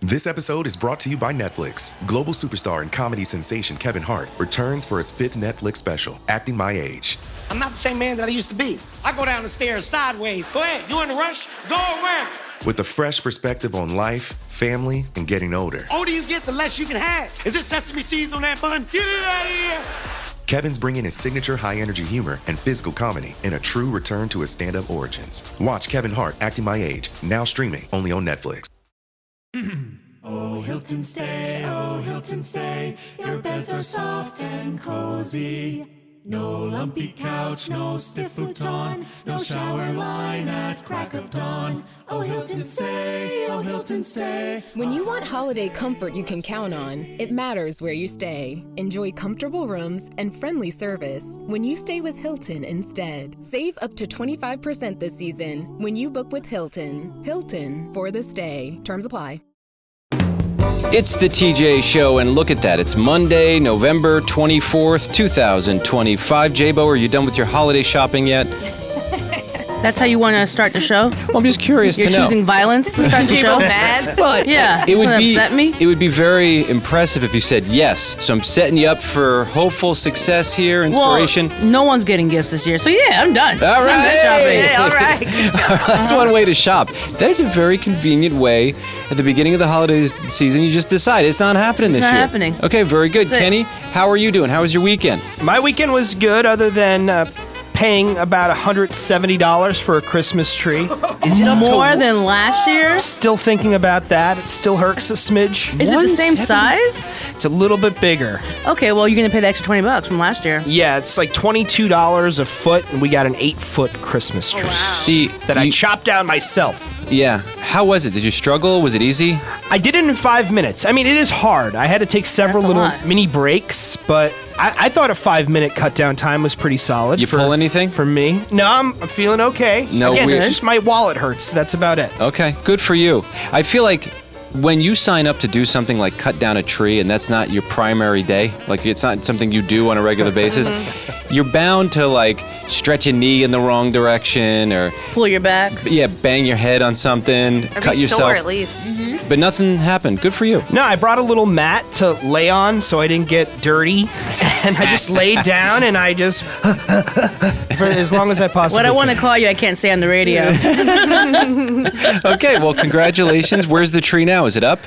This episode is brought to you by Netflix. Global superstar and comedy sensation Kevin Hart returns for his 5th Netflix special, Acting My Age. I'm not the same man that I used to be. I go down the stairs sideways. Go ahead, you in a rush? Go around. With a fresh perspective on life, family, and getting older. Older you get, the less you can have. Is there sesame seeds on that bun? Get it out of here. Kevin's bringing his signature high-energy humor and physical comedy in a true return to his stand-up origins. Watch Kevin Hart, Acting My Age, now streaming only on Netflix. Oh, Hilton stay, your beds are soft and cozy. No lumpy couch, no stiff futon, no shower line at crack of dawn. Oh, Hilton stay. When you want holiday comfort you can count on, it matters where you stay. Enjoy comfortable rooms and friendly service when you stay with Hilton instead. Save up to 25% this season when you book with Hilton. Hilton for the stay. Terms apply. It's the TJ Show, and look at that. It's Monday, November 24th, 2025. J-Bo, are you done with your holiday shopping yet? That's how you want to start the show? Well, I'm just curious to know. You're choosing violence to start the show? Mad? Well, yeah. It would upset me? It would be very impressive if you said yes. So I'm setting you up for hopeful success here, inspiration. Well, no one's getting gifts this year, so yeah, I'm done. All right. I'm done shopping. Hey, all right. That's one way to shop. That is a very convenient way. At the beginning of the holiday season, you just decide it's not happening this year. It's not happening. Okay, very good. That's Kenny, how are you doing? How was your weekend? My weekend was good, other than paying about $170 for a Christmas tree. Is it more than last year? Still thinking about that. It still hurts a smidge. Is it the same size? It's a little bit bigger. Okay, well, you're going to pay the extra $20 from last year. Yeah, it's like $22 a foot, and we got an 8-foot Christmas tree. Oh, wow. See, I chopped down myself. Yeah. How was it? Did you struggle? Was it easy? I did it in 5 minutes. I mean, it is hard. I had to take several little mini breaks, but I thought a 5-minute cut down time was pretty solid. You pull anything? For me? No, I'm feeling okay. No, Again, it's just my wallet hurts. That's about it. Okay, good for you. I feel like when you sign up to do something like cut down a tree and that's not your primary day, like it's not something you do on a regular basis, you're bound to like stretch a knee in the wrong direction or pull your back. Yeah, bang your head on something, or cut be yourself. Sore at least. But nothing happened. Good for you. No, I brought a little mat to lay on so I didn't get dirty. And I just laid down and I just for as long as I possibly What I want to could. call you, I can't say on the radio. Okay, well, congratulations. Where's the tree now? Is it up?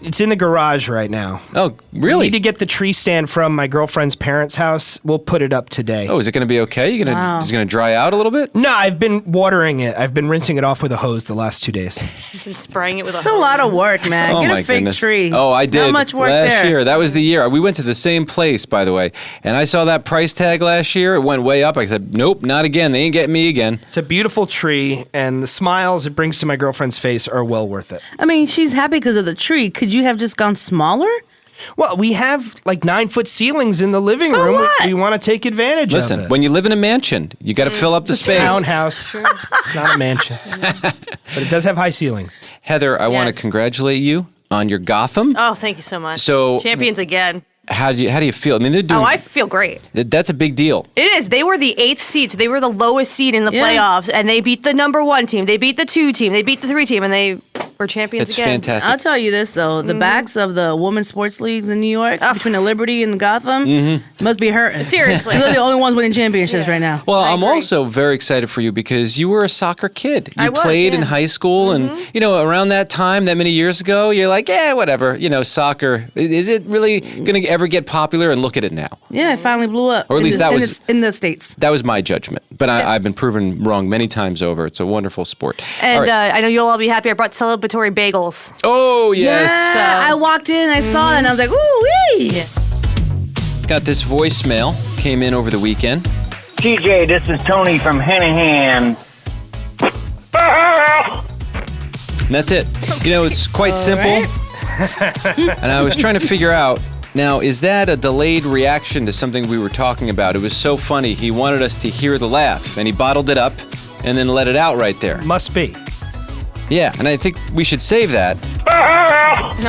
It's in the garage right now. Oh, really? We need to get the tree stand from my girlfriend's parents' house. We'll put it up today. Oh, is it going to be okay? Is it going to dry out a little bit? No, I've been watering it. I've been rinsing it off with a hose the last 2 days. And spraying it with a It's a lot of work, man. Oh, Get my a fake goodness. tree. Oh, I did. How much work last there? year. That was the year. We went to the same place, by the way. And I saw that price tag last year. It went way up. I said, nope, not again. They ain't getting me again. It's a beautiful tree, and the smiles it brings to my girlfriend's face are well worth it. I mean, she's happy because of the tree. Could you have just gone smaller? Well, we have like 9-foot ceilings in the living So room. what? We want to take advantage of Listen, it. when you live in a mansion, you got to fill up the It's a space. townhouse. It's not a mansion. But it does have high ceilings. Heather, I want to Yes. congratulate you on your Gotham. Oh, thank you so much. So- Champions again. How do you feel? I mean, they're doing. Oh, I feel great. That's a big deal. It is. They were the 8th seed, so they were the lowest seed in the Yeah. playoffs, and they beat the number 1 team. They beat the 2 team. They beat the 3 team, and they were champions That's again. fantastic. I'll tell you this, though. The backs of the women's sports leagues in New York, between the Liberty and the Gotham, must be hurting. Seriously. They're the only ones winning championships right now. Well, I I'm agree. also very excited for you because you were a soccer kid. You I was, played in yeah. high school, and around that time, that many years ago, you're like, yeah, whatever. Soccer. Is it really going to ever get popular? And look at it now. Yeah, it finally blew up. Or at least that was in the States. That was my judgment, but I've been proven wrong many times over. It's a wonderful sport. And All right. I know you'll all be happy. I brought celebratory bagels. Oh yes. Yeah, I walked in, I saw that, and I was like, ooh-wee. Got this voicemail. Came in over the weekend. TJ, this is Tony from Hennihan. And that's it. It's quite simple. And I was trying to figure out, now, is that a delayed reaction to something we were talking about? It was so funny. He wanted us to hear the laugh, and he bottled it up and then let it out right there. Must be. Yeah, and I think we should save that.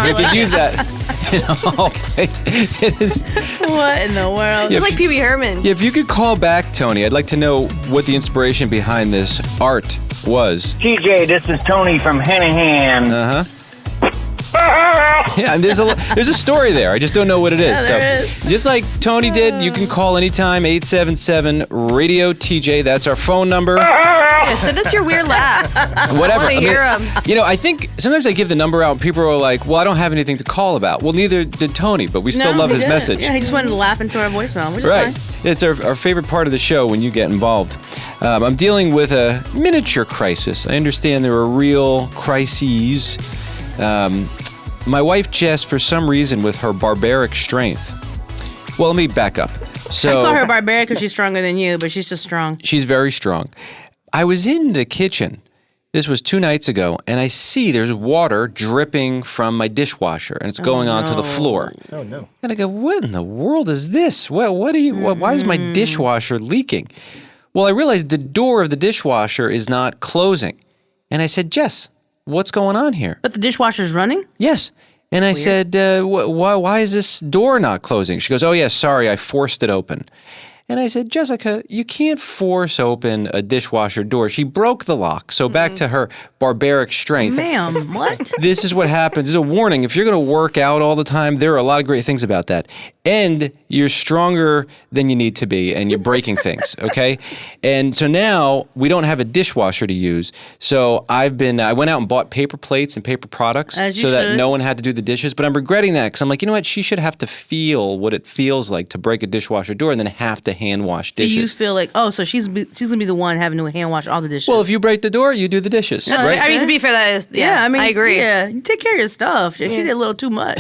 We could use that in all places. It is. What in the world? It's like Pee Wee Herman. Yeah, if you could call back, Tony, I'd like to know what the inspiration behind this art was. TJ, this is Tony from Hennihan. Uh-huh. Yeah, and there's a story there. I just don't know what it is. Yeah, there is. Just like Tony did, you can call anytime, 877-RADIO-TJ. That's our phone number. Yeah, send us your weird laughs. Whatever. I want to hear them. You know, I think sometimes I give the number out and people are like, well, I don't have anything to call about. Well, neither did Tony, but we still love he his didn't. message. Yeah, he just wanted to laugh into our voicemail, which is Right. fine. It's our favorite part of the show when you get involved. I'm dealing with a miniature crisis. I understand there are real crises. My wife Jess, for some reason, with her barbaric strength. Well, let me back up. So I call her barbaric because she's stronger than you, but she's just strong. she's very strong. I was in the kitchen. This was 2 nights ago, and I see there's water dripping from my dishwasher, and it's going onto the floor. Oh, no. And I go, what in the world is this? Why is my dishwasher leaking? Well, I realized the door of the dishwasher is not closing. And I said, Jess, what's going on here? But the dishwasher's running? Yes. And I said, why is this door not closing? She goes, oh, yeah, sorry, I forced it open. And I said, Jessica, you can't force open a dishwasher door. She broke the lock. So back to her barbaric strength. Ma'am, what? This is what happens. This is a warning. If you're going to work out all the time, there are a lot of great things about that. And you're stronger than you need to be, and you're breaking things, okay? And so now we don't have a dishwasher to use. So I went out and bought paper plates and paper products As you so that should. no one had to do the dishes. But I'm regretting that because I'm like, you know what? She should have to feel what it feels like to break a dishwasher door and then have to hand wash Do dishes. you feel like, so she's going to be the one having to hand wash all the dishes? Well, if you break the door, you do the dishes. That's right? I mean, to be fair, that is. Yeah, I mean, I agree. Yeah, you take care of your stuff. She did a little too much.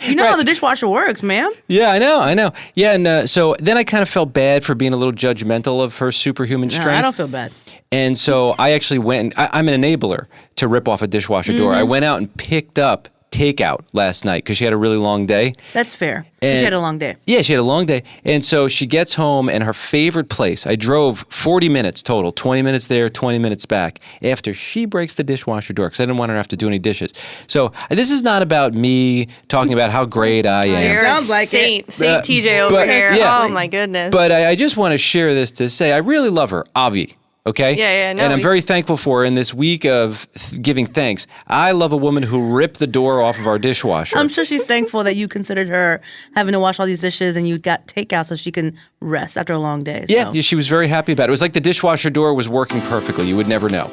You know how the dishwasher works, ma'am. Yeah, I know. Yeah, and so then I kind of felt bad for being a little judgmental of her superhuman strength. I don't feel bad. And so I actually went, I'm an enabler to rip off a dishwasher door. I went out and picked up takeout last night because she had a really long day. That's fair. 'Cause she had a long day. Yeah, she had a long day. And so she gets home and her favorite place, I drove 40 minutes total, 20 minutes there, 20 minutes back, after she breaks the dishwasher door because I didn't want her to have to do any dishes. So this is not about me talking about how great I am. You're Sounds a like Saint TJ over but- here. yeah. Oh my goodness. But I just want to share this to say I really love her, Avi. Okay? Yeah, no, And I'm very thankful for her in this week of giving thanks. I love a woman who ripped the door off of our dishwasher. I'm sure she's thankful that you considered her having to wash all these dishes and you got takeout so she can rest after a long day. Yeah, so. she was very happy about it. It was like the dishwasher door was working perfectly. You would never know.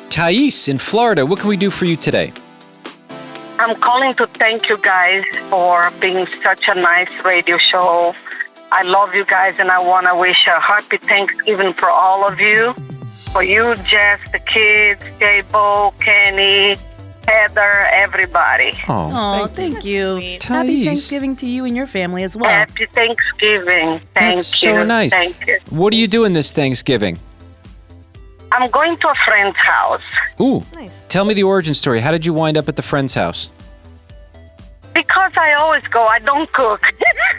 Thiese in Florida, what can we do for you today? I'm calling to thank you guys for being such a nice radio show. I love you guys, and I want to wish a happy Thanksgiving for all of you. For you, Jess, the kids, J-Bo, Kenny, Heather, everybody. Oh, thank you. sweet. Happy Thiese. Thanksgiving to you and your family as well. Happy Thanksgiving. Thank That's you. so nice. Thank you. What are you doing this Thanksgiving? I'm going to a friend's house Ooh. Nice. Tell me the origin story. How did you wind up at the friend's house? because I always go. I don't cook.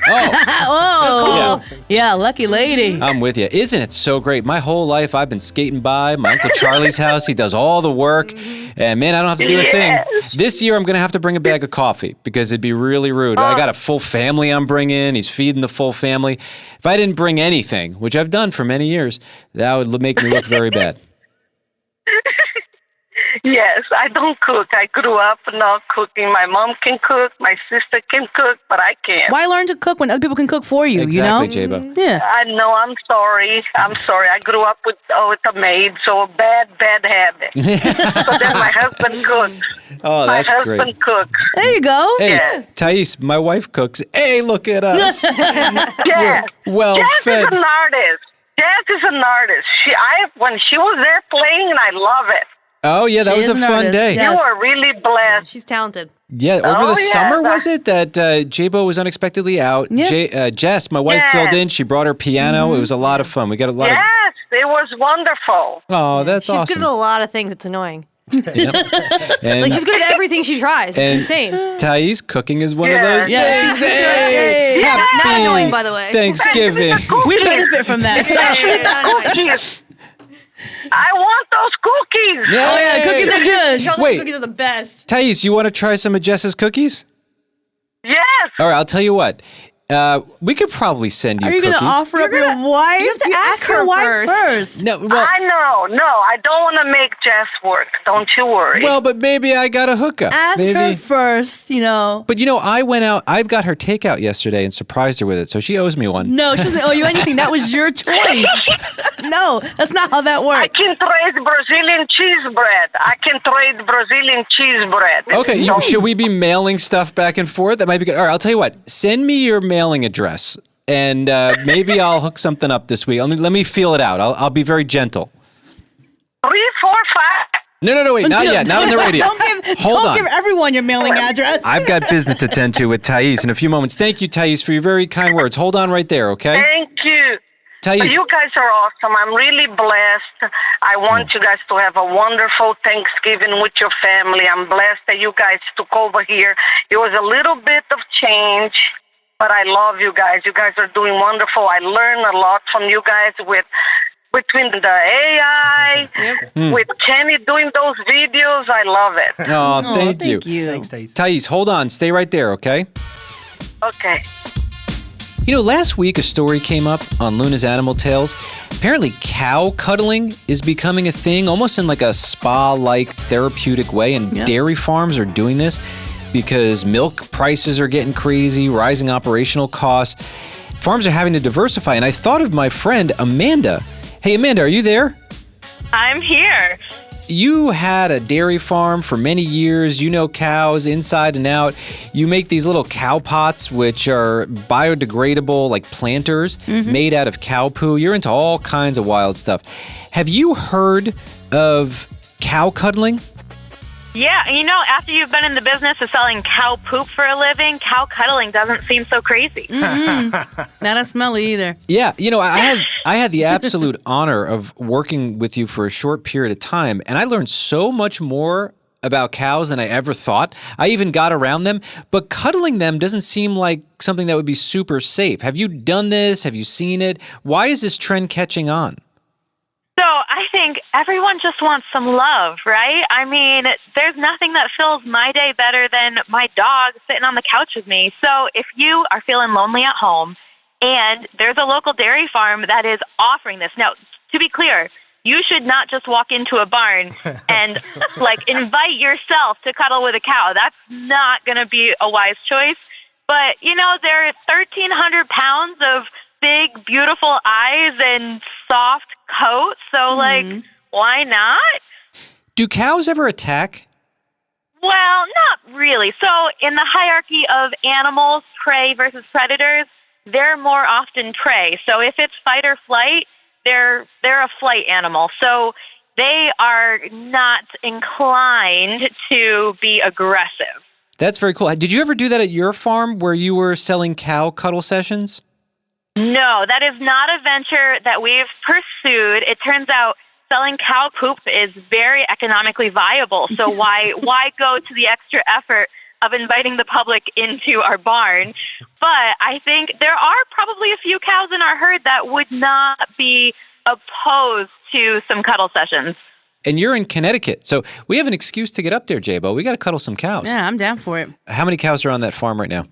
Oh, yeah, lucky lady. I'm with you. Isn't it so great? My whole life I've been skating by my Uncle Charlie's house. He does all the work. And man, I don't have to do a thing. This year I'm going to have to bring a bag of coffee because it'd be really rude. I got a full family I'm bringing. He's feeding the full family. If I didn't bring anything, which I've done for many years, that would make me look very bad. Yes, I don't cook. I grew up not cooking. My mom can cook. My sister can cook, but I can't. Why learn to cook when other people can cook for you, Exactly, you know? J-Bo. Yeah. I know. I'm sorry. I grew up with a maid, so a bad habit. So then my husband cooks. Oh, that's my great. husband cooks. There you go. Hey, Yeah. Thiese, my wife cooks. Hey, look at us. Yes. Well Jess fed. is an artist. Jess is an artist. When she was there playing, and I love it. Oh, yeah, that She was is a an fun artist, day. yeah. You Yes. are really blessed. She's talented. Yeah, over Oh, the yeah, summer, that- was it, that J-Bo was unexpectedly out? Yeah. Jess, my wife, Yes. filled in. She brought her piano. It was a lot of fun. We got a lot Yes, it was wonderful. of... Oh, that's She's awesome. good at a lot of things. It's annoying. Yep. And Like she's good at everything she tries. It's And- insane. Thiese, cooking is one of Yeah. those Yeah. things. Hey, Yeah. happy Not annoying, by the way. Thanksgiving. We benefit from that. Cookies. I want those cookies. Yeah. Oh, yeah, cookies are good. Chocolate Wait. cookies are the best. Thiese, you want to try some of Jess's cookies? Yes. All right, I'll tell you what. We could probably send you Are you cookies. going to offer up your wife? You have to ask your her wife first. No, well, I know. No, I don't want to make Jess work. Don't you worry. well, but maybe I got a hookup. Ask maybe. her first, you know. But I went out. I've got her takeout yesterday and surprised her with it, so she owes me one. No, she doesn't owe you anything. That was your choice. No, that's not how that I works. can trade Brazilian cheese bread. I can trade Brazilian cheese bread. Okay, should we be mailing stuff back and forth? That might be good. All right, I'll tell you what. Send me your mailing address, and maybe I'll hook something up this week. Let me feel it out. I'll be very gentle. 3, 4, 5. No, wait, not yet. Not on the radio. Don't give everyone your mailing address. I've got business to tend to with Thiese in a few moments. Thank you, Thiese, for your very kind words. Hold on right there, okay? Thank you. Thiese. You guys are awesome. I'm really blessed. I want you guys to have a wonderful Thanksgiving with your family. I'm blessed that you guys took over here. It was a little bit of change, but I love you guys. You guys are doing wonderful. I learned a lot from you guys between the AI, with Kenny doing those videos. I love it. Oh, thank you. Thanks, Thiese. Thiese, hold on. Stay right there, okay? Okay. Last week a story came up on Luna's Animal Tales. Apparently cow-cuddling is becoming a thing, almost in like a spa-like therapeutic way, and dairy farms are doing this because milk prices are getting crazy, rising operational costs. Farms are having to diversify, and I thought of my friend Amanda. Hey, Amanda, are you there? I'm here. You had a dairy farm for many years. You know cows inside and out. You make these little cow pots, which are biodegradable, like planters, made out of cow poo. You're into all kinds of wild stuff. Have you heard of cow-cuddling? Yeah, after you've been in the business of selling cow poop for a living, cow-cuddling doesn't seem so crazy. Not as smelly either. Yeah, I had the absolute honor of working with you for a short period of time, and I learned so much more about cows than I ever thought. I even got around them, but cuddling them doesn't seem like something that would be super safe. Have you done this? Have you seen it? Why is this trend catching on? So I think everyone just wants some love, right? I mean, there's nothing that fills my day better than my dog sitting on the couch with me. So if you are feeling lonely at home and there's a local dairy farm that is offering this. Now, to be clear, you should not just walk into a barn and invite yourself to cuddle with a cow. That's not going to be a wise choice. But, there are 1,300 pounds of big, beautiful eyes and soft coat. So, why not? Do cows ever attack? Well, not really. So, in the hierarchy of animals, prey versus predators, they're more often prey. So, if it's fight or flight, they're a flight animal. So, they are not inclined to be aggressive. That's very cool. Did you ever do that at your farm where you were selling cow cuddle sessions? No, that is not a venture that we've pursued. It turns out selling cow poop is very economically viable. So why go to the extra effort of inviting the public into our barn? But I think there are probably a few cows in our herd that would not be opposed to some cuddle sessions. And you're in Connecticut, so we have an excuse to get up there, J-Bo. We got to cuddle some cows. Yeah, I'm down for it. How many cows are on that farm right now?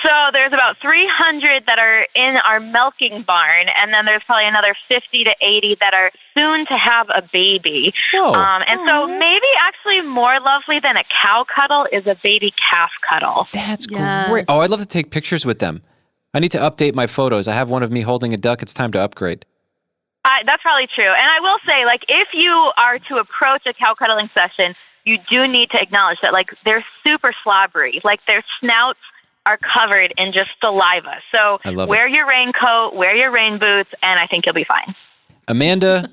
So there's about 300 that are in our milking barn, and then there's probably another 50 to 80 that are soon to have a baby. Whoa. And so maybe actually more lovely than a cow cuddle is a baby calf cuddle. That's great. Oh, I'd love to take pictures with them. I need to update my photos. I have one of me holding a duck. It's time to upgrade. That's probably true. And I will say, if you are to approach a cow cuddling session, you do need to acknowledge that, they're super slobbery. Their snouts are covered in just saliva. So wear your raincoat, wear your rain boots, and I think you'll be fine. Amanda,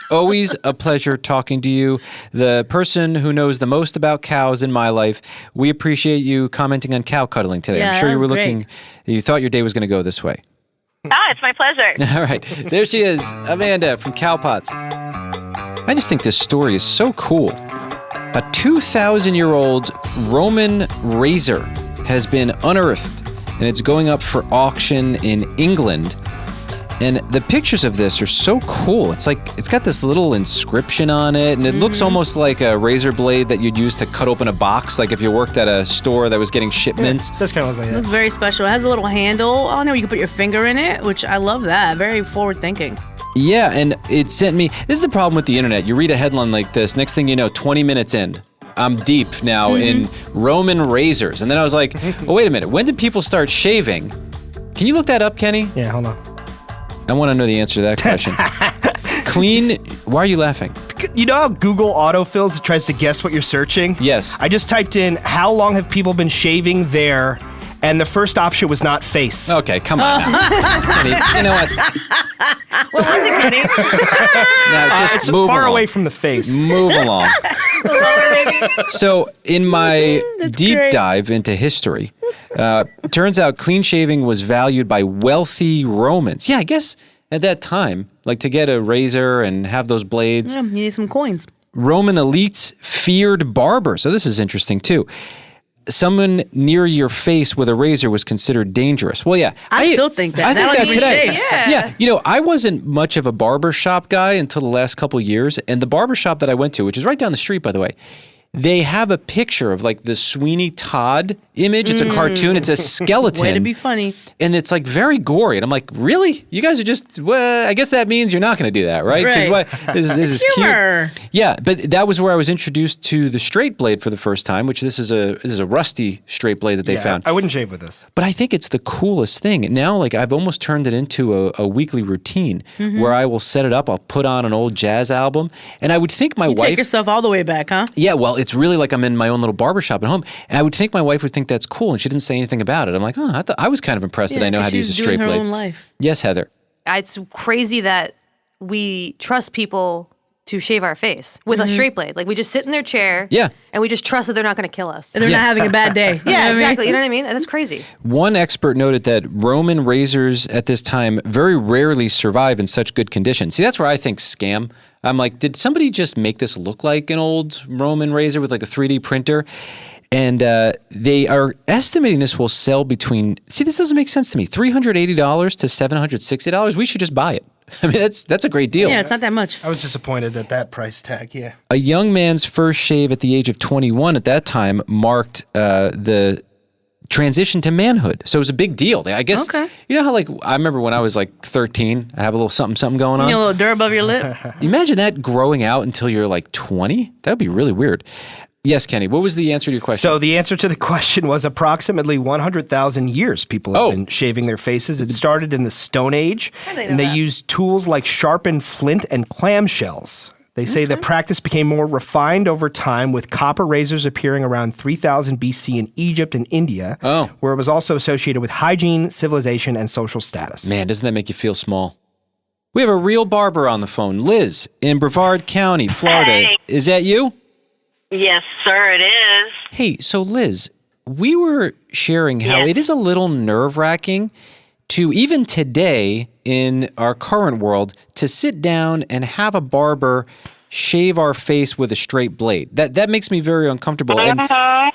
always a pleasure talking to you. The person who knows the most about cows in my life. We appreciate you commenting on cow cuddling today. Yeah, I'm sure you were great. you thought your day was going to go this way. It's my pleasure. All right. There she is, Amanda from Cowpots. I just think this story is so cool. A 2,000-year-old Roman razor has been unearthed, and it's going up for auction in England. And the pictures of this are so cool. It's like, it's got this little inscription on it, and it looks almost like a razor blade that you'd use to cut open a box, like if you worked at a store that was getting shipments. Yeah, that's kind of like that. It's very special. It has a little handle on there where you can put your finger in it, which I love that. Very forward thinking. Yeah, and it sent me, this is the problem with the internet. You read a headline like this, next thing you know, 20 minutes in, I'm deep now in Roman razors. And then I was like, oh, wait a minute, when did people start shaving? Can you look that up, Kenny? Yeah, hold on. I want to know the answer to that question. Clean, why are you laughing? You know how Google autofills, it tries to guess what you're searching? Yes. I just typed in, how long have people been shaving their, and the first option was not face. Okay, come on now. Kenny, you know what? What was it, Kenny? Now, just it's move far along. away from the face. Move along. So, in my deep dive into history, turns out clean shaving was valued by wealthy Romans. Yeah, I guess at that time, like to get a razor and have those blades. Yeah, you need some coins. Roman elites feared barbers. So this is interesting too. Someone near your face with a razor was considered dangerous. Well, yeah. I still think that. I think that today. Shave. Yeah. You know, I wasn't much of a barber shop guy until the last couple years. And the barber shop that I went to, which is right down the street, by the way, they have a picture of like the Sweeney Todd image. It's a cartoon. It's a skeleton. Way to be funny. And it's like very gory. And I'm like, really? You guys are just, well, I guess that means you're not going to do that, right? Because Right. this is Humor. cute. Yeah, but that was where I was introduced to the straight blade for the first time, which this is a rusty straight blade that they found. I wouldn't shave with this. But I think it's the coolest thing. Now, like, I've almost turned it into a weekly routine where I will set it up. I'll put on an old jazz album. And I would think my wife... Take yourself all the way back, huh? Yeah, well, it's really like I'm in my own little barbershop at home. And I would think my wife would think that's cool, and she didn't say anything about it. I'm like, oh, I was kind of impressed that I know how to use a straight her blade. Own life. Yes, Heather. It's crazy that we trust people to shave our face with a straight blade. Like we just sit in their chair. Yeah. And we just trust that they're not going to kill us. And they're not having a bad day. You know Yeah, what I mean? exactly. You know what I mean? That's crazy. One expert noted that Roman razors at this time very rarely survive in such good condition. See, that's where I think scam. I'm like, did somebody just make this look like an old Roman razor with like a 3D printer? And they are estimating this will sell between, see, this doesn't make sense to me, $380 to $760. We should just buy it. I mean, that's a great deal. Yeah, it's not that much. I was disappointed at that price tag, yeah. A young man's first shave at the age of 21 at that time marked the transition to manhood. So it was a big deal. I guess, you know how like, I remember when I was like 13, I have a little something going on. You know, a little dirt above your lip. Imagine that growing out until you're like 20. That would be really weird. Yes, Kenny, what was the answer to your question? So the answer to the question was approximately 100,000 years people have been shaving their faces. It started in the Stone Age, and they used tools like sharpened flint and clamshells. They say the practice became more refined over time, with copper razors appearing around 3000 BC in Egypt and India, where it was also associated with hygiene, civilization, and social status. Man, doesn't that make you feel small? We have a real barber on the phone, Liz, in Brevard County, Florida. Hey. Is that you? Yes, sir, it is. Hey, so Liz, we were sharing how it is a little nerve-wracking to, even today in our current world, to sit down and have a barber shave our face with a straight blade. That makes me very uncomfortable. And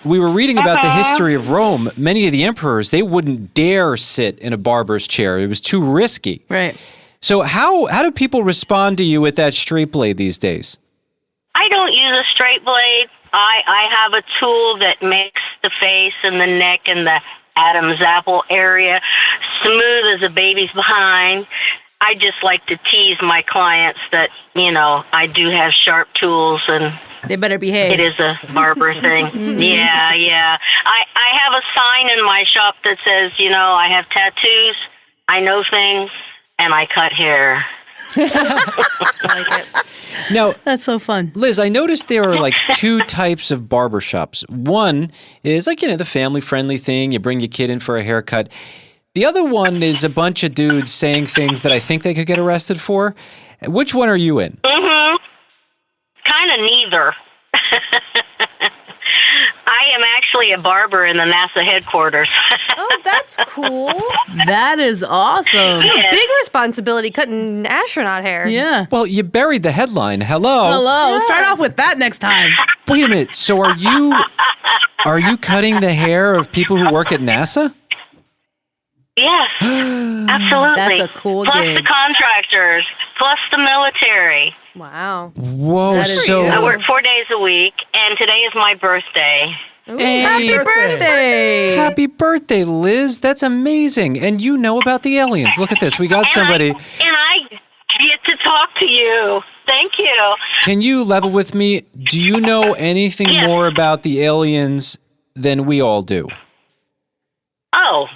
we were reading about the history of Rome. Many of the emperors, they wouldn't dare sit in a barber's chair. It was too risky. Right. So how do people respond to you with that straight blade these days? I don't use a straight blade. I have a tool that makes the face and the neck and the Adam's apple area smooth as a baby's behind. I just like to tease my clients that, you know, I do have sharp tools and they better behave. It is a barber thing. Yeah. I have a sign in my shop that says, you know, I have tattoos, I know things, and I cut hair. I like it. Now, that's so fun. Liz, I noticed there are like two types of barbershops. One is like, you know, the family-friendly thing. You bring your kid in for a haircut. The other one is a bunch of dudes saying things that I think they could get arrested for. Which one are you in? Mm-hmm. Kind of neither. I am actually a barber in the NASA headquarters. Oh, that's cool. That is awesome. It's a big responsibility cutting astronaut hair. Yeah. Well, you buried the headline. Hello. Hello. Start off with that next time. Wait a minute. So are you cutting the hair of people who work at NASA? Yes, absolutely. That's a cool plus gig. the contractors, plus the military. Wow. Whoa, so I work 4 days a week, and today is my birthday. Hey, Happy birthday! Happy birthday, Liz. That's amazing. And you know about the aliens. Look at this. We got somebody. And I get to talk to you. Thank you. Can you level with me? Do you know anything more about the aliens than we all do? Oh,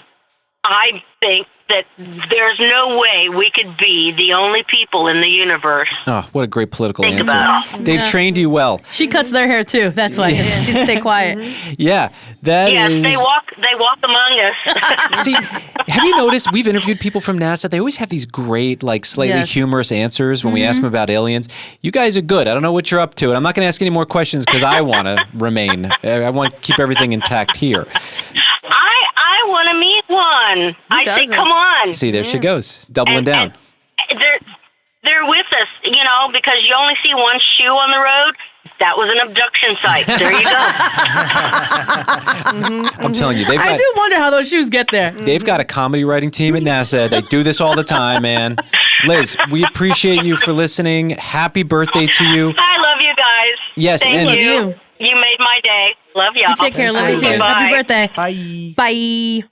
I think that there's no way we could be the only people in the universe. Oh, what a great political Think answer. about it. They've trained you well. She cuts their hair too. That's why. She stay quiet. Yeah, that is. Yes, they walk among us. See, have you noticed we've interviewed people from NASA? They always have these great, like, slightly humorous answers when we ask them about aliens. You guys are good. I don't know what you're up to, and I'm not going to ask any more questions because I want to remain. I want to keep everything intact here. I want to meet one. I say, come on. See, there she goes, doubling down. And they're with us, because you only see one shoe on the road. That was an abduction site. There you go. I'm telling you, I do wonder how those shoes get there. They've got a comedy writing team at NASA. They do this all the time, man. Liz, we appreciate you for listening. Happy birthday to you. I love you guys. Yes, Thank and you. You made my day. Love y'all. You take care. Love you too. Bye. Happy birthday. Bye. Bye.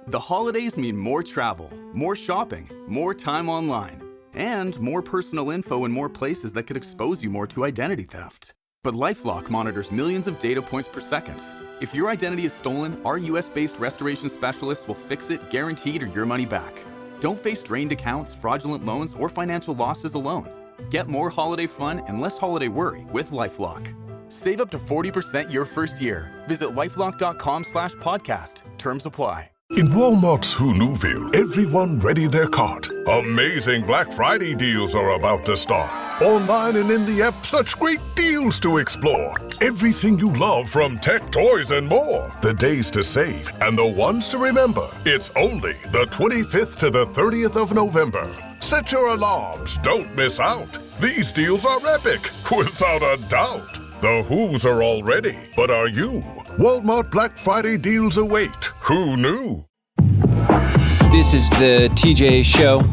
The holidays mean more travel, more shopping, more time online, and more personal info in more places that could expose you more to identity theft. But LifeLock monitors millions of data points per second. If your identity is stolen, our US-based restoration specialists will fix it, guaranteed, or your money back. Don't face drained accounts, fraudulent loans, or financial losses alone. Get more holiday fun and less holiday worry with LifeLock. Save up to 40% your first year. Visit lifelock.com/podcast. Terms apply. In Walmart's Huluville, everyone ready their cart. Amazing Black Friday deals are about to start. Online and in the app, such great deals to explore. Everything you love from tech, toys, and more. The days to save and the ones to remember. It's only the 25th to the 30th of November. Set your alarms. Don't miss out. These deals are epic, without a doubt. The Who's are all ready, but are you? Walmart Black Friday deals await. Who knew? This is the TJ Show.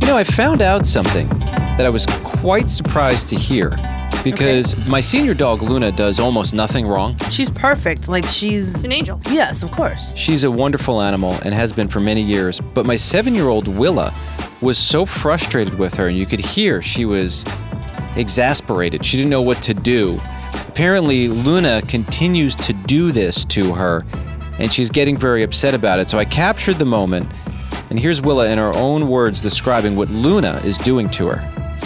I found out something that I was quite surprised to hear because my senior dog, Luna, does almost nothing wrong. She's perfect. Like, she's an angel. Yes, of course. She's a wonderful animal and has been for many years. But my 7-year-old Willa was so frustrated with her, and you could hear she was exasperated. She didn't know what to do. Apparently, Luna continues to do this to her, and she's getting very upset about it. So I captured the moment, and here's Willa in her own words describing what Luna is doing to her.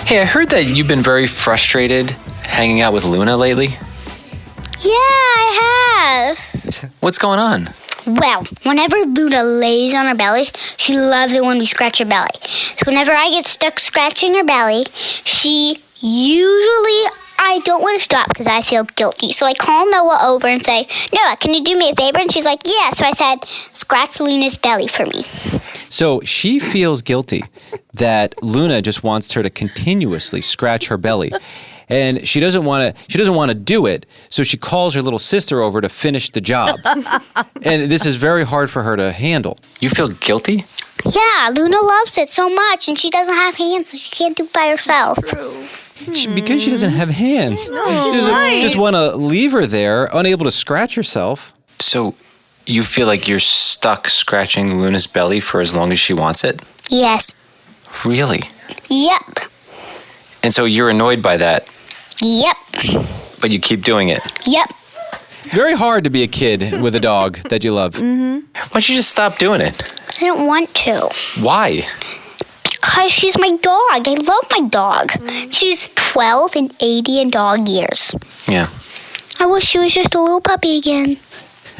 Hey, I heard that you've been very frustrated hanging out with Luna lately. Yeah, I have. What's going on? Well, whenever Luna lays on her belly, she loves it when we scratch her belly. So whenever I get stuck scratching her belly, I don't want to stop because I feel guilty. So I call Noah over and say, Noah, can you do me a favor? And she's like, yeah. So I said, scratch Luna's belly for me. So she feels guilty that Luna just wants her to continuously scratch her belly. And she doesn't want to do it, so she calls her little sister over to finish the job. And this is very hard for her to handle. You feel guilty? Yeah, Luna loves it so much, and she doesn't have hands, so she can't do it by herself. Because she doesn't have hands. No, she doesn't just want to leave her there, unable to scratch herself. So you feel like you're stuck scratching Luna's belly for as long as she wants it? Yes. Really? Yep. And so you're annoyed by that? Yep. But you keep doing it? Yep. It's very hard to be a kid with a dog that you love. Mm-hmm. Why don't you just stop doing it? I don't want to. Why? Because she's my dog. I love my dog. She's 12 and 80 in dog years. Yeah. I wish she was just a little puppy again.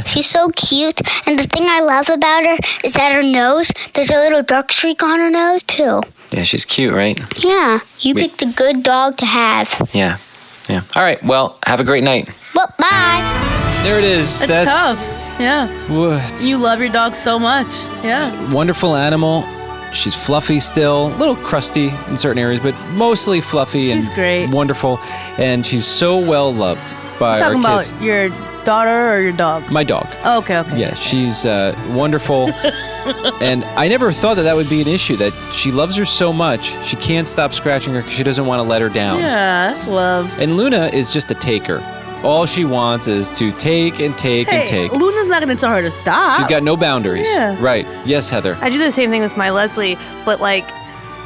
She's so cute. And the thing I love about her is that her nose, there's a little dark streak on her nose, too. Yeah, she's cute, right? Yeah. You picked a good dog to have. Yeah. Yeah. All right. Well, have a great night. Well, bye. There it is. That's tough. Yeah. What? You love your dog so much. Yeah. Wonderful animal. She's fluffy still, a little crusty in certain areas, but mostly fluffy She's and great. Wonderful. And she's so well loved by You're talking our kids. about your daughter or your dog? My dog. Oh, okay. Yeah, she's wonderful. And I never thought that would be an issue, that she loves her so much, she can't stop scratching her because she doesn't want to let her down. Yeah, that's love. And Luna is just a taker. All she wants is to take and take and take. Luna's not going to tell her to stop. She's got no boundaries. Yeah. Right. Yes, Heather. I do the same thing with my Leslie, but like,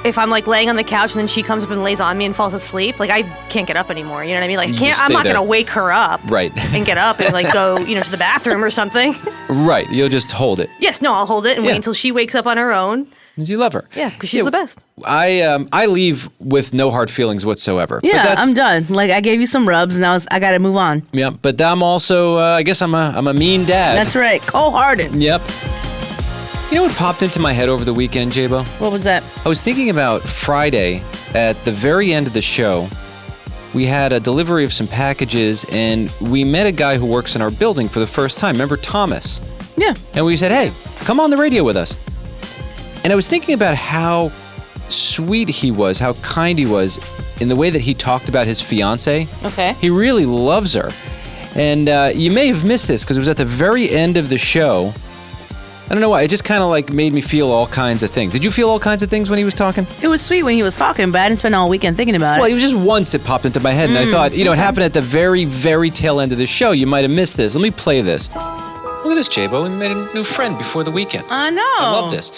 if I'm like laying on the couch and then she comes up and lays on me and falls asleep, like I can't get up anymore. You know what I mean? Like I'm not gonna wake her up. Right. And get up and like go, to the bathroom or something. Right. You'll just hold it. Yes. No, I'll hold it and wait until she wakes up on her own. Because you love her. Yeah, because she's the best. I leave with no hard feelings whatsoever. Yeah, I'm done. Like I gave you some rubs, and I got to move on. Yeah, but I'm also, I guess I'm a mean dad. That's right, cold-hearted. Yep. You know what popped into my head over the weekend, J-Bo? What was that? I was thinking about Friday. At the very end of the show, we had a delivery of some packages, and we met a guy who works in our building for the first time. Remember Thomas? Yeah. And we said, hey, come on the radio with us. And I was thinking about how sweet he was, how kind he was in the way that he talked about his fiancée. Okay. He really loves her. And you may have missed this because it was at the very end of the show. I don't know why. It just kind of like made me feel all kinds of things. Did you feel all kinds of things when he was talking? It was sweet when he was talking, but I didn't spend all weekend thinking about it. Well, it was just once it popped into my head, and I thought, it happened at the very, very tail end of the show. You might have missed this. Let me play this. Look at this, J-Bo. We made a new friend before the weekend. I know. I love this.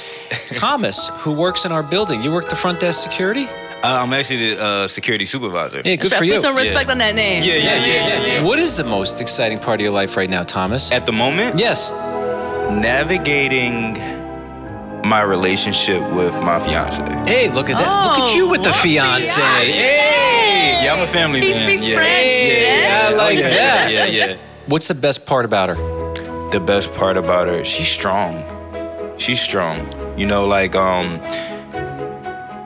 Thomas, who works in our building. You work the front desk security? I'm actually the security supervisor. Yeah, good for you. Put some respect on that name. Yeah. What is the most exciting part of your life right now, Thomas? At the moment? Yes. Navigating my relationship with my fiance. Hey, look at that. Look at you with the fiance. Hey! Yeah, I'm a family man. He speaks yeah. French. Yeah, I like that. Yeah. What's the best part about her? The best part about her, she's strong. She's strong.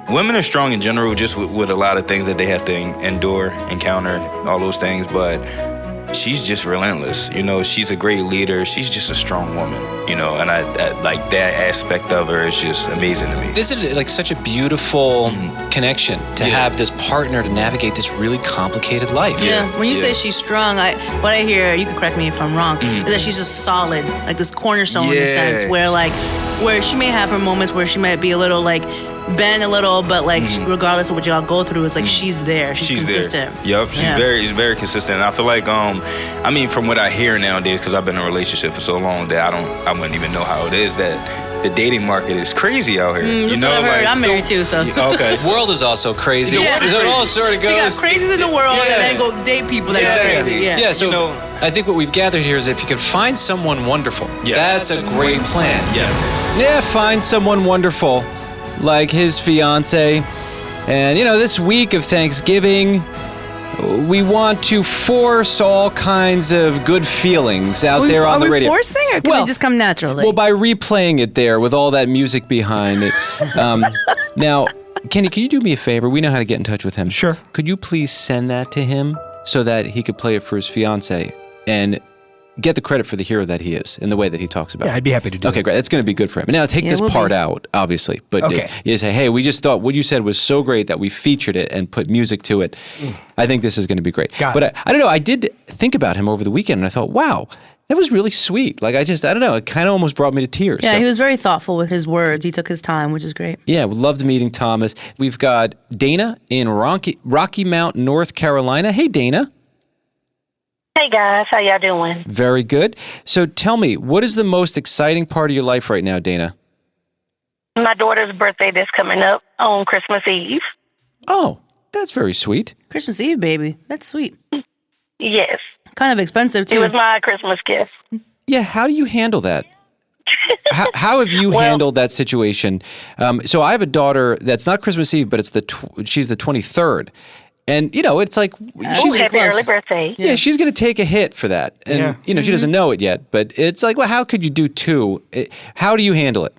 Women are strong in general, just with a lot of things that they have to endure, encounter, all those things, but she's just relentless. She's a great leader. She's just a strong woman, and I like that aspect of her is just amazing to me. Isn't it like such a beautiful connection to have this partner to navigate this really complicated life? Yeah. When you say she's strong, what I hear, you can correct me if I'm wrong, is that she's just solid, like this cornerstone in a sense, where she may have her moments where she might be a little like bend a little, but like regardless of what y'all go through, it's like she's there. She's consistent. There. Yep, she's very consistent. And I feel like from what I hear nowadays, because I've been in a relationship for so long that I wouldn't even know how it is, that the dating market is crazy out here. That's what I've heard. I'm married too, so. Okay. The world is also crazy. Yeah. So it all sort of goes. So you got crazies in the world, and then go date people that are crazy. Yeah. So I think what we've gathered here is if you can find someone wonderful, that's a great plan. Yeah, find someone wonderful like his fiance. And this week of Thanksgiving, we want to force all kinds of good feelings out there on the radio. Are we forcing, or can it just come naturally? Well, by replaying it there with all that music behind it. Now, Kenny, can you do me a favor? We know how to get in touch with him. Sure. Could you please send that to him so that he could play it for his fiance and get the credit for the hero that he is in the way that he talks about it? Yeah, I'd be happy to do that. Okay, great. That's going to be good for him. And now take this part out, obviously. But you say, hey, we just thought what you said was so great that we featured it and put music to it. I think this is going to be great. But I don't know. I did think about him over the weekend, and I thought, wow, that was really sweet. Like, I don't know. It kind of almost brought me to tears. Yeah, he was very thoughtful with his words. He took his time, which is great. Yeah, we loved meeting Thomas. We've got Dana in Rocky Mount, North Carolina. Hey, Dana. Hey, guys. How y'all doing? Very good. So tell me, what is the most exciting part of your life right now, Dana? My daughter's birthday that's coming up on Christmas Eve. Oh, that's very sweet. Christmas Eve, baby. That's sweet. Yes. Kind of expensive, too. It was my Christmas gift. Yeah, how do you handle that? How have you handled that situation? So I have a daughter that's not Christmas Eve, but it's she's the 23rd. And, it's like... happy early birthday. Yeah, she's going to take a hit for that. And, she doesn't know it yet. But it's like, well, how could you do two? How do you handle it?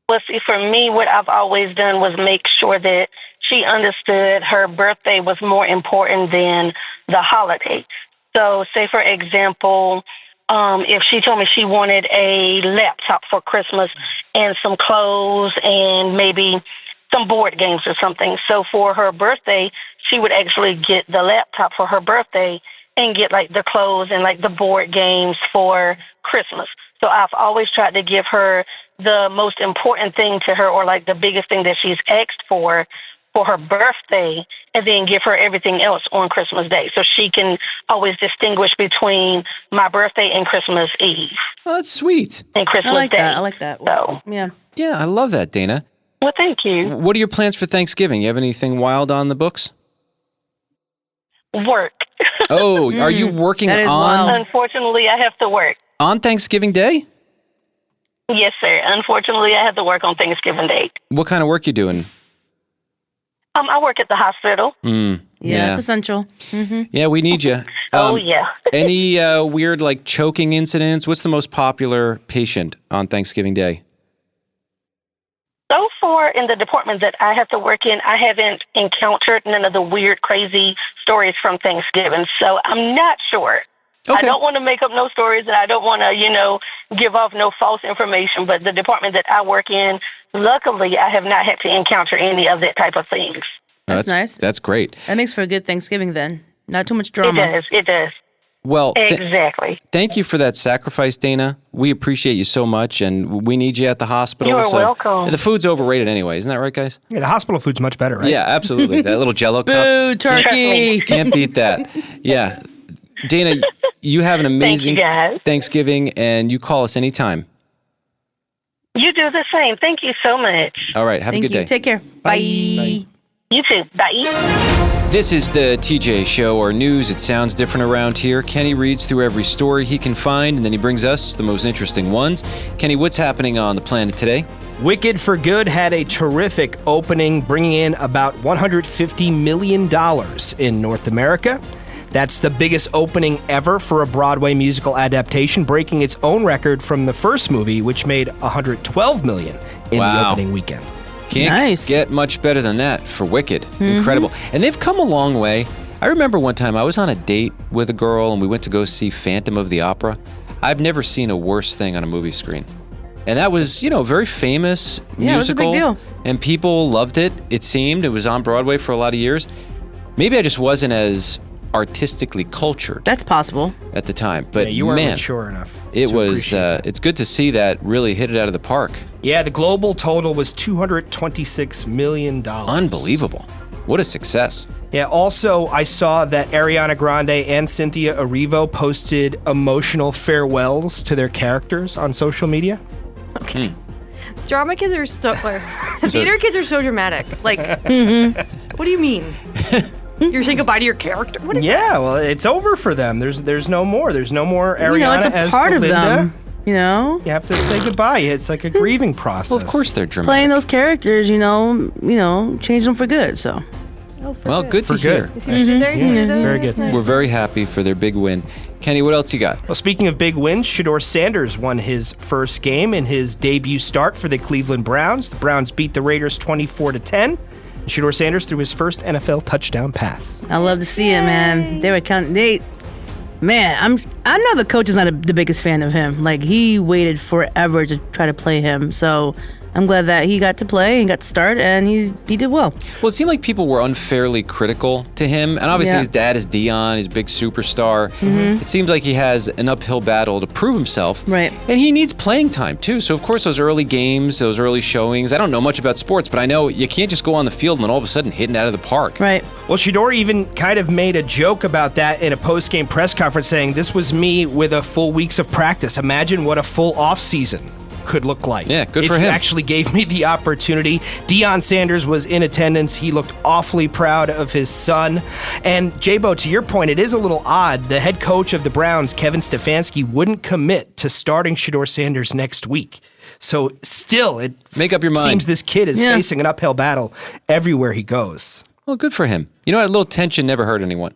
Well, see, for me, what I've always done was make sure that she understood her birthday was more important than the holiday. So, say, for example, if she told me she wanted a laptop for Christmas and some clothes and maybe some board games or something. So for her birthday, she would actually get the laptop for her birthday and get like the clothes and like the board games for Christmas. So I've always tried to give her the most important thing to her, or like the biggest thing that she's asked for her birthday, and then give her everything else on Christmas Day, so she can always distinguish between my birthday and Christmas Eve. Oh, that's sweet. And Christmas Day. I like that. So, yeah. Yeah, I love that, Dana. Well, thank you. What are your plans for Thanksgiving? You have anything wild on the books? Work. Oh, are you working on Unfortunately, I have to work. on Thanksgiving Day? Yes, sir. Unfortunately, I have to work on Thanksgiving Day. What kind of work you doing? I work at the hospital. Yeah, it's essential. Mm-hmm. Yeah, we need you. Oh, yeah. Any weird, like, choking incidents? What's the most popular patient on Thanksgiving Day? So far in the department that I have to work in, I haven't encountered none of the weird, crazy stories from Thanksgiving. So I'm not sure. Okay. I don't want to make up no stories, and I don't want to, give off no false information. But the department that I work in, luckily, I have not had to encounter any of that type of things. That's nice. That's great. That makes for a good Thanksgiving then. Not too much drama. It does. Well, exactly. Thank you for that sacrifice, Dana. We appreciate you so much, and we need you at the hospital. You're welcome. The food's overrated anyway, isn't that right, guys? Yeah, the hospital food's much better, right? Yeah, absolutely. That little Jell-O cup. Boo, turkey. Can't beat that. Yeah. Dana, you have an amazing Thanksgiving, and you call us anytime. You do the same. Thank you so much. All right. Have a good day. Take care. Bye. You too. Bye. This is the TJ Show, or news. It sounds different around here. Kenny reads through every story he can find, and then he brings us the most interesting ones. Kenny, what's happening on the planet today? Wicked for Good had a terrific opening, bringing in about $150 million in North America. That's the biggest opening ever for a Broadway musical adaptation, breaking its own record from the first movie, which made $112 million in the opening weekend. Can't get much better than that for Wicked. Incredible. And they've come a long way. I remember one time I was on a date with a girl and we went to go see Phantom of the Opera. I've never seen a worse thing on a movie screen. And that was, very famous musical. Yeah, it was a big deal. And people loved it, it seemed. It was on Broadway for a lot of years. Maybe I just wasn't as artistically cultured. That's possible. At the time. But you weren't man, mature enough. It was, it's good to see that really hit it out of the park. Yeah, the global total was $226 million. Unbelievable. What a success. Yeah, also, I saw that Ariana Grande and Cynthia Erivo posted emotional farewells to their characters on social media. Okay. Drama kids are theater kids are so dramatic. Like, what do you mean? You're saying goodbye to your character? What is that? Yeah, well, it's over for them. There's no more. There's no more Ariana it's a as part Belinda. of them. You have to say goodbye. It's like a grieving process. Well, of course they're dramatic. Playing those characters, change them for good. So. Well, good to hear. Very good. We're very happy for their big win. Kenny, what else you got? Well, speaking of big wins, Shedeur Sanders won his first game in his debut start for the Cleveland Browns. The Browns beat the Raiders 24-10. Shedeur Sanders threw his first NFL touchdown pass. I love to see it, man. They were I know the coach is not the biggest fan of him. Like, he waited forever to try to play him. So I'm glad that he got to play and got to start, and he did well. Well, it seemed like people were unfairly critical to him. And obviously his dad is Dion. He's a big superstar. It seems like he has an uphill battle to prove himself. Right. And he needs playing time, too. So, of course, those early games, those early showings, I don't know much about sports, but I know you can't just go on the field and then all of a sudden hit it out of the park. Right. Well, Shedeur even kind of made a joke about that in a post-game press conference, saying, "This was me with a full weeks of practice. Imagine what a full off-season could look like." Yeah, good for if him. He actually gave me the opportunity. Deion Sanders was in attendance. He looked awfully proud of his son. And J-Bo, to your point, it is a little odd. The head coach of the Browns, Kevin Stefanski, wouldn't commit to starting Shedeur Sanders next week. So still, it Make up your mind. seems this kid is facing an uphill battle everywhere he goes. Well, good for him. You know what? A little tension never hurt anyone.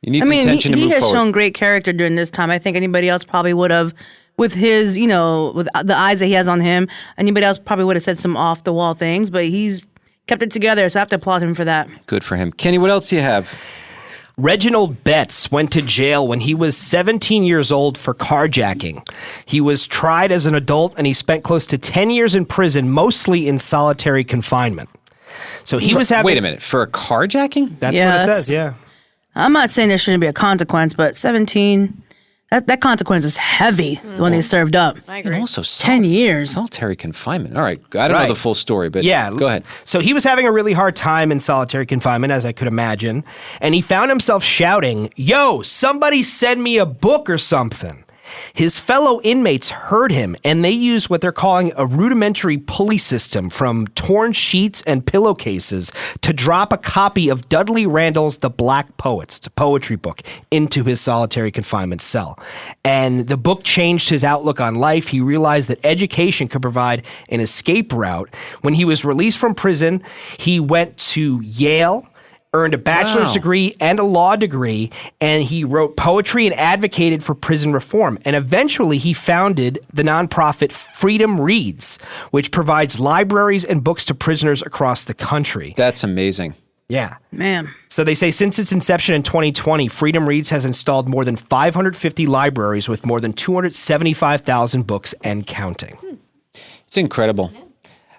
You need some tension to move he has forward. shown great character during this time. I think anybody else probably would have, with his, with the eyes that he has on him, anybody else probably would have said some off-the-wall things, but he's kept it together, so I have to applaud him for that. Good for him. Kenny, what else do you have? Reginald Betts went to jail when he was 17 years old for carjacking. He was tried as an adult, and he spent close to 10 years in prison, mostly in solitary confinement. So he was having... Wait a minute. For a carjacking? That's what it says, yeah. I'm not saying there shouldn't be a consequence, but 17, That consequence is heavy when they served up. I agree. And also 10 years. Solitary confinement. All right. I don't know the full story, but go ahead. So he was having a really hard time in solitary confinement, as I could imagine, and he found himself shouting, "Yo, somebody send me a book or something." His fellow inmates heard him, and they used what they're calling a rudimentary pulley system from torn sheets and pillowcases to drop a copy of Dudley Randall's The Black Poets, it's a poetry book, into his solitary confinement cell. And the book changed his outlook on life. He realized that education could provide an escape route. When he was released from prison, he went to Yale, earned a bachelor's degree and a law degree, and he wrote poetry and advocated for prison reform. And eventually he founded the nonprofit Freedom Reads, which provides libraries and books to prisoners across the country. That's amazing. Yeah. Man. So they say since its inception in 2020, Freedom Reads has installed more than 550 libraries with more than 275,000 books and counting. It's incredible.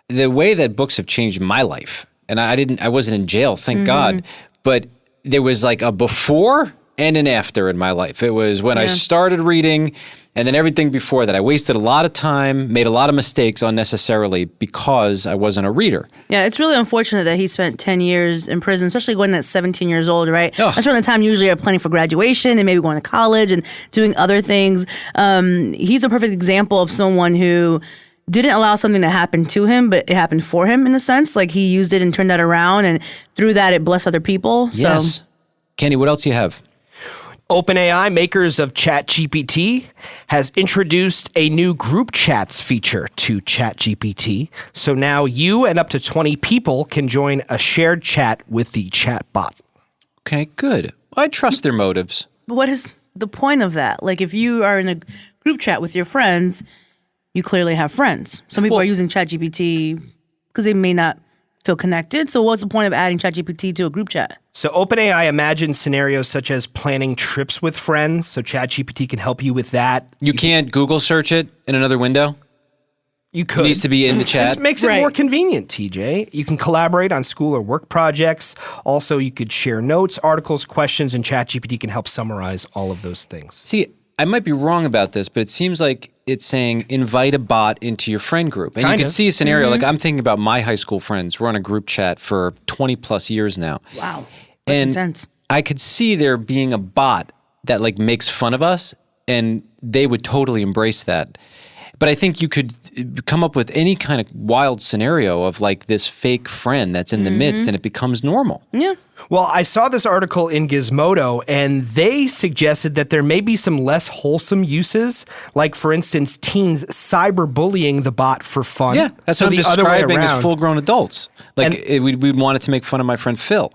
The way that books have changed my life. And I wasn't in jail, thank God. But there was like a before and an after in my life. It was when I started reading, and then everything before that. I wasted a lot of time, made a lot of mistakes unnecessarily because I wasn't a reader. Yeah, it's really unfortunate that he spent 10 years in prison, especially when that's 17 years old, right? That's around the time usually you're planning for graduation and maybe going to college and doing other things. He's a perfect example of someone who didn't allow something to happen to him, but it happened for him in a sense. Like he used it and turned that around, and through that it blessed other people. Yes. Kenny, what else do you have? OpenAI, makers of ChatGPT, has introduced a new group chats feature to ChatGPT. So now you and up to 20 people can join a shared chat with the chatbot. Okay, good. I trust their motives. But what is the point of that? Like if you are in a group chat with your friends, you clearly have friends. Some people are using ChatGPT because they may not feel connected. So what's the point of adding ChatGPT to a group chat? So OpenAI imagines scenarios such as planning trips with friends. So ChatGPT can help you with that. You can't Google search it in another window? You could. It needs to be in the chat. This makes it more convenient, TJ. You can collaborate on school or work projects. Also, you could share notes, articles, questions, and ChatGPT can help summarize all of those things. See, I might be wrong about this, but it seems like it's saying invite a bot into your friend group. And you can see a scenario, like I'm thinking about my high school friends. We're on a group chat for 20 plus years now. Wow. That's intense. I could see there being a bot that like makes fun of us, and they would totally embrace that. But I think you could come up with any kind of wild scenario of like this fake friend that's in the midst, and it becomes normal. Yeah. Well, I saw this article in Gizmodo, and they suggested that there may be some less wholesome uses, like, for instance, teens cyberbullying the bot for fun. Yeah, that's what I'm describing as full-grown adults. Like, we'd want it to make fun of my friend Phil.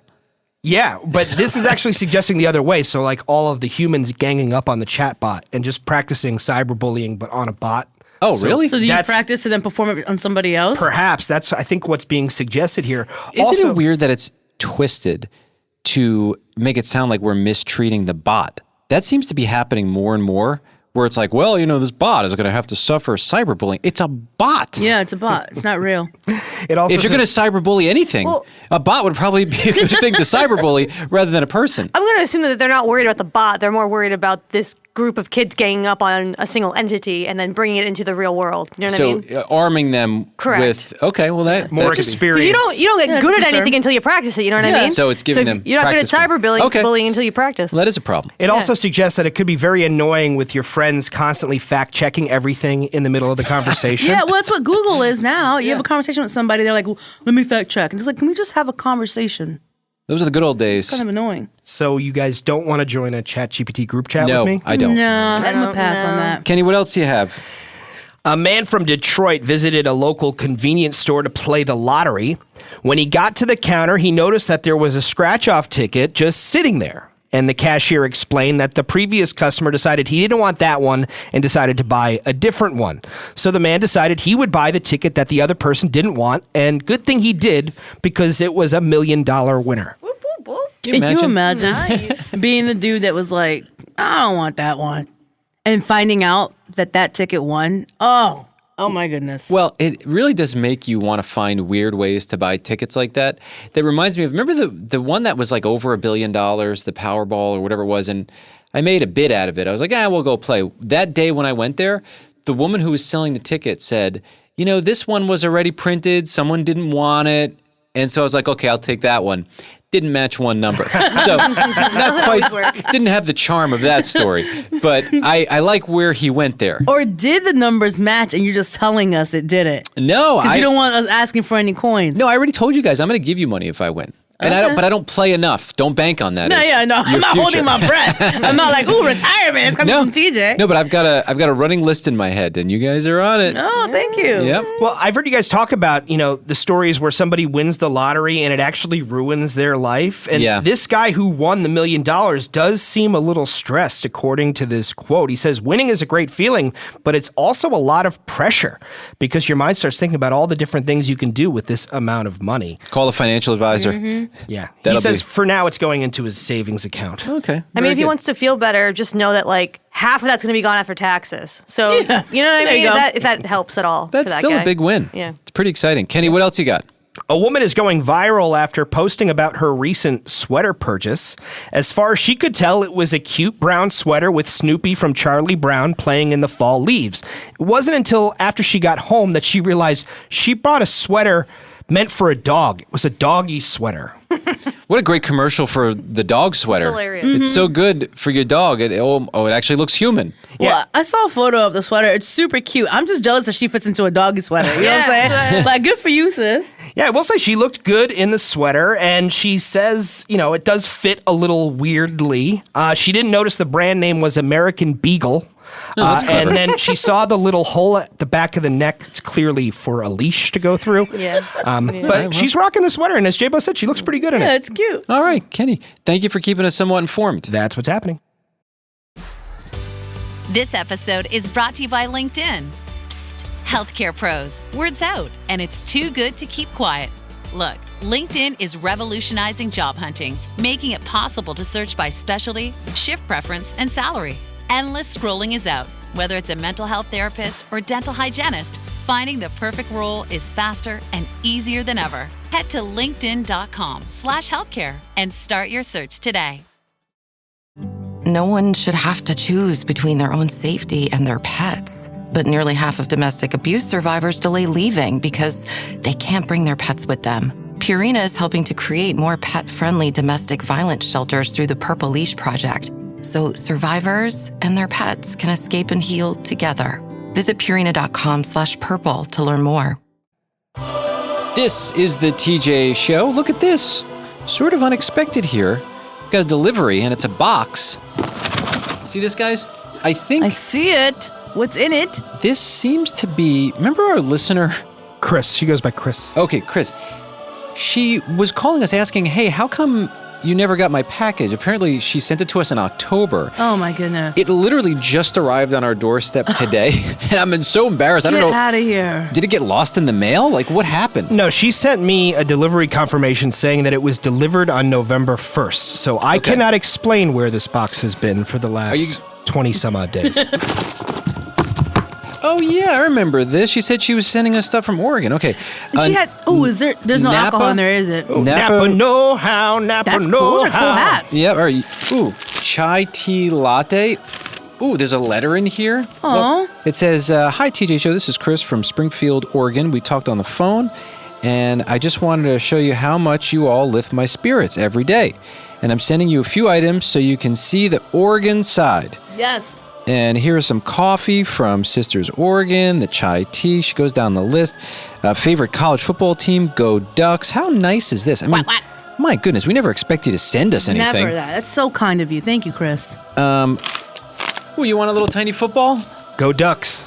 Yeah, but this is actually suggesting the other way. So, like, all of the humans ganging up on the chatbot and just practicing cyberbullying, but on a bot. Oh, really? So do you practice to then perform it on somebody else? Perhaps. That's, I think, what's being suggested here. Isn't it weird that it's twisted to make it sound like we're mistreating the bot? That seems to be happening more and more, where it's like, well, you know, this bot is going to have to suffer cyberbullying. It's a bot. Yeah, it's a bot. It's not real. It also if you're going to cyberbully anything, a bot would probably be a good thing to cyberbully rather than a person. I'm going to assume that they're not worried about the bot. They're more worried about this group of kids ganging up on a single entity and then bringing it into the real world. You know what I mean? So arming them with, okay, well, that more experience. You don't get good at anything until you practice it. You know what I mean? So it's giving them you're not good at cyberbullying until you practice. Well, that is a problem. It also suggests that it could be very annoying with your friends constantly fact-checking everything in the middle of the conversation. Yeah, well, that's what Google is now. You have a conversation with somebody, they're like, well, let me fact check. And it's like, can we just have a conversation? Those are the good old days. It's kind of annoying. So you guys don't want to join a ChatGPT group chat with me? No, I don't. No, I'm going to pass on that. Kenny, what else do you have? A man from Detroit visited a local convenience store to play the lottery. When he got to the counter, he noticed that there was a scratch-off ticket just sitting there. And the cashier explained that the previous customer decided he didn't want that one and decided to buy a different one. So the man decided he would buy the ticket that the other person didn't want. And good thing he did, because it was $1 million winner. Can you imagine being the dude that was like, I don't want that one, and finding out that ticket won? Oh my goodness. Well, it really does make you want to find weird ways to buy tickets like that. That reminds me of, remember the one that was like over $1 billion, the Powerball or whatever it was, and I made a bit out of it. I was like, we'll go play. That day when I went there, the woman who was selling the ticket said, this one was already printed. Someone didn't want it. And so I was like, okay, I'll take that one. Didn't match one number. So not quite, didn't have the charm of that story. But I like where he went there. Or did the numbers match and you're just telling us it didn't? No. Because you don't want us asking for any coins. No, I already told you guys I'm going to give you money if I win. And I don't play enough. Don't bank on that. No, I'm not holding my breath. I'm not like, ooh, retirement. It's coming from TJ. No, but I've got a running list in my head, and you guys are on it. Oh, thank you. Yep. Well, I've heard you guys talk about, the stories where somebody wins the lottery and it actually ruins their life. And this guy who won the $1 million does seem a little stressed, according to this quote. He says, winning is a great feeling, but it's also a lot of pressure because your mind starts thinking about all the different things you can do with this amount of money. Call a financial advisor. Mm-hmm. Yeah. He says for now it's going into his savings account. Okay. I mean, if he wants to feel better, just know that half of that's going to be gone after taxes. So, you know what I mean? If that helps at all. That's for that still guy. a big win. Yeah. It's pretty exciting. Kenny, what else you got? A woman is going viral after posting about her recent sweater purchase. As far as she could tell, it was a cute brown sweater with Snoopy from Charlie Brown playing in the fall leaves. It wasn't until after she got home that she realized she bought a sweater meant for a dog. It was a doggy sweater. What a great commercial for the dog sweater. It's hilarious. It's so good for your dog. It actually looks human. Well, I saw a photo of the sweater. It's super cute. I'm just jealous that she fits into a doggy sweater. You know what I'm saying? Good for you, sis. Yeah, I will say she looked good in the sweater, and she says, it does fit a little weirdly. She didn't notice the brand name was American Beagle. And then she saw the little hole at the back of the neck. It's clearly for a leash to go through. But she's rocking the sweater, and as J-Bo said, she looks pretty good in it. Yeah, it's cute. All right, Kenny, thank you for keeping us somewhat informed. That's what's happening. This episode is brought to you by LinkedIn. Psst, healthcare pros, word's out, and it's too good to keep quiet. Look, LinkedIn is revolutionizing job hunting, making it possible to search by specialty, shift preference, and salary. Endless scrolling is out. Whether it's a mental health therapist or dental hygienist, finding the perfect role is faster and easier than ever. Head to linkedin.com/healthcare and start your search today. No one should have to choose between their own safety and their pets. But nearly half of domestic abuse survivors delay leaving because they can't bring their pets with them. Purina is helping to create more pet-friendly domestic violence shelters through the Purple Leash Project, so survivors and their pets can escape and heal together. Visit Purina.com/purple to learn more. This is the TJ Show. Look at this. Sort of unexpected here. Got a delivery, and it's a box. See this, guys? I see it. What's in it? This seems to be... Remember our listener? Chris. She goes by Chris. Okay, Chris. She was calling us asking, hey, how come you never got my package? Apparently, she sent it to us in October. Oh, my goodness. It literally just arrived on our doorstep today, and I'm so embarrassed. I don't know. Get out of here. Did it get lost in the mail? What happened? No, she sent me a delivery confirmation saying that it was delivered on November 1st. So I cannot explain where this box has been for the last 20-some-odd days. Oh, yeah, I remember this. She said she was sending us stuff from Oregon. Okay. She had, there's no Napa? alcohol in there, is it? Napa know-how, Napa That's know-how. cool. Those are cool hats. Yeah, all right. Ooh, chai tea latte. Ooh, there's a letter in here. Aw. It says, hi, TJ Show. This is Chris from Springfield, Oregon. We talked on the phone, and I just wanted to show you how much you all lift my spirits every day. And I'm sending you a few items so you can see the Oregon side. Yes. And here's some coffee from Sisters Oregon, the chai tea. She goes down the list. Favorite college football team, go Ducks. How nice is this? I mean, my goodness, we never expect you to send us anything. Never that. That's so kind of you. Thank you, Chris. Oh, you want a little tiny football? Go Ducks.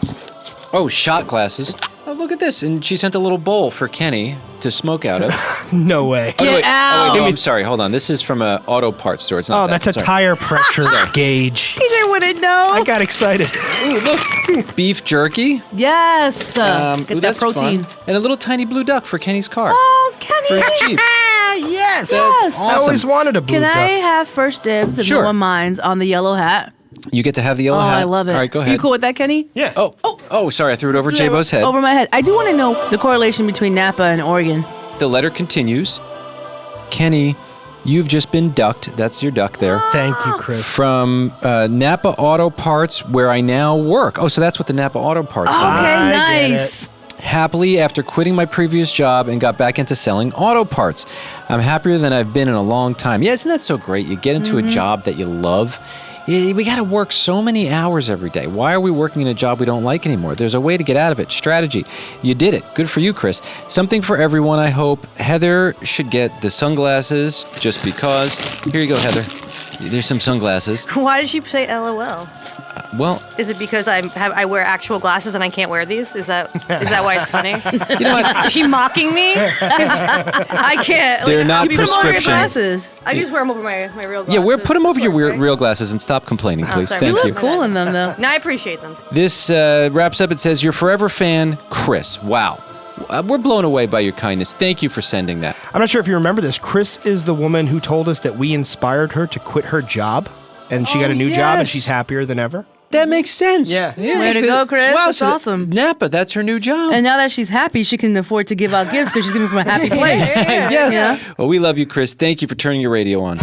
Oh, shot glasses. Oh, look at this. And she sent a little bowl for Kenny to smoke out of. No way. Get out. Oh, I'm sorry. Hold on. This is from an auto parts store. It's not that's a Sorry. tire pressure gauge. TJ wouldn't know. I got excited. Ooh, look. Beef jerky. Yes. Get that that's protein. fun. And a little tiny blue duck for Kenny's car. Oh, Kenny. For Jeep. Yes. Yes. I always wanted a blue Can duck. I have first dibs if Sure. no one minds on the yellow hat? You get to have the yellow hat. I love it. All right, go ahead. You cool with that, Kenny? Yeah. Oh, sorry. I threw it over J-Bo's head. Over my head. I do want to know the correlation between Napa and Oregon. The letter continues. Kenny, You've just been ducked. That's your duck there. Thank you, Chris. From Napa Auto Parts, where I now work. Oh, so that's what the Napa Auto Parts Okay, thing is. nice. Happily, after quitting my previous job and got back into selling auto parts. I'm happier than I've been in a long time. Yeah, isn't that so great? You get into a job that you love. We got to work so many hours every day. Why are we working in a job we don't like anymore? There's a way to get out of it. Strategy. You did it. Good for you, Chris. Something for everyone, I hope. Heather should get the sunglasses just because. Here you go, Heather. There's some sunglasses. Why did she say LOL? Well, Is it because I wear actual glasses and I can't wear these? Is that why it's funny? You know what? Is she mocking me? I can't. They're not you put 'em over your prescription. glasses. I just wear them over my real glasses. yeah, put them over your real glasses and stop complaining, please. sorry. Thank You you. look Cool in them, though. No, I appreciate them. This wraps up. It says, your forever fan, Chris. Wow. We're blown away by your kindness. Thank you for sending that. I'm not sure if you remember this. Chris is the woman who told us that we inspired her to quit her job, and she got a new job, and yes. she's happier than ever. That makes sense. Yeah. Way to go, Chris. Wow, That's so awesome. Napa, that's her new job. And now that she's happy, she can afford to give out gifts because she's giving from a happy place. Yes. Yeah. Well, we love you, Chris. Thank you for turning your radio on.